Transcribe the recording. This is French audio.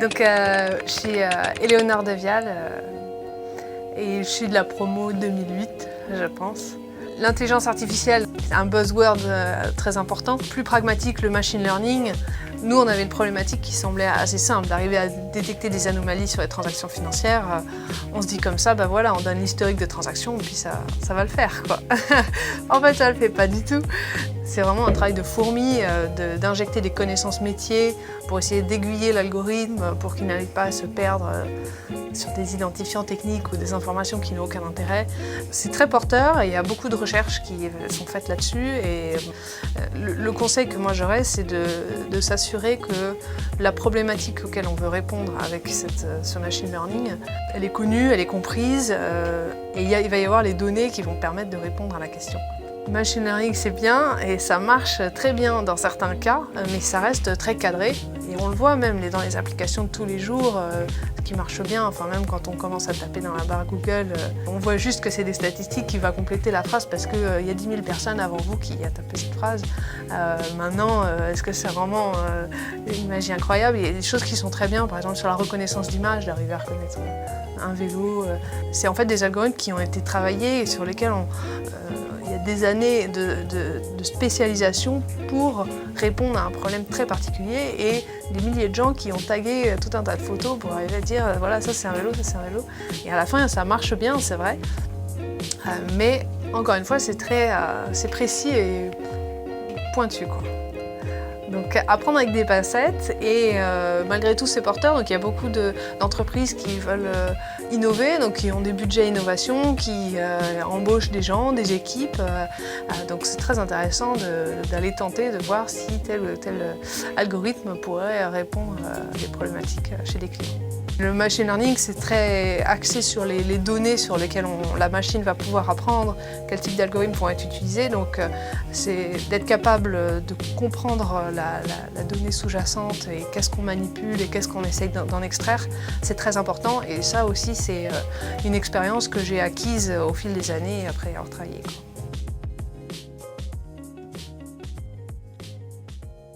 Donc, je suis Éléonore de Vial et je suis de la promo 2008, je pense. L'intelligence artificielle, c'est un buzzword très important. Plus pragmatique, le machine learning. Nous, on avait une problématique qui semblait assez simple, d'arriver à détecter des anomalies sur les transactions financières. On se dit comme ça, bah voilà, on donne l'historique de transactions et puis ça va le faire, quoi. En fait, ça le fait pas du tout. C'est vraiment un travail de fourmi, d'injecter des connaissances métiers pour essayer d'aiguiller l'algorithme pour qu'il n'arrive pas à se perdre sur des identifiants techniques ou des informations qui n'ont aucun intérêt. C'est très porteur et il y a beaucoup de recherches qui sont faites là-dessus. Et le conseil que moi j'aurais, c'est de s'assurer que la problématique auquel on veut répondre avec ce machine learning, elle est connue, elle est comprise et il va y avoir les données qui vont permettre de répondre à la question. Machine learning, c'est bien et ça marche très bien dans certains cas, mais ça reste très cadré. Et on le voit même dans les applications de tous les jours, ce qui marche bien, enfin même quand on commence à taper dans la barre Google, on voit juste que c'est des statistiques qui vont compléter la phrase parce qu'il y a 10 000 personnes avant vous qui a tapé cette phrase. Maintenant, est-ce que c'est vraiment une magie incroyable? Il y a des choses qui sont très bien, par exemple sur la reconnaissance d'image, d'arriver à reconnaître un vélo. C'est en fait des algorithmes qui ont été travaillés et sur lesquels il y a des années de spécialisation pour répondre à un problème très particulier et des milliers de gens qui ont tagué tout un tas de photos pour arriver à dire voilà, ça c'est un vélo, ça c'est un vélo. Et à la fin, ça marche bien, c'est vrai. Mais encore une fois, c'est précis et pointu, quoi. Donc apprendre avec des pincettes et malgré tout c'est porteur, donc il y a beaucoup d'entreprises qui veulent innover, donc qui ont des budgets innovation, qui embauchent des gens, des équipes, donc c'est très intéressant d'aller tenter de voir si tel ou tel algorithme pourrait répondre à des problématiques chez des clients. Le machine learning, c'est très axé sur les données sur lesquelles la machine va pouvoir apprendre, quel type d'algorithmes vont être utilisés. Donc, c'est d'être capable de comprendre la donnée sous-jacente et qu'est-ce qu'on manipule et qu'est-ce qu'on essaye d'en extraire. C'est très important et ça aussi, c'est une expérience que j'ai acquise au fil des années après avoir travaillé, quoi.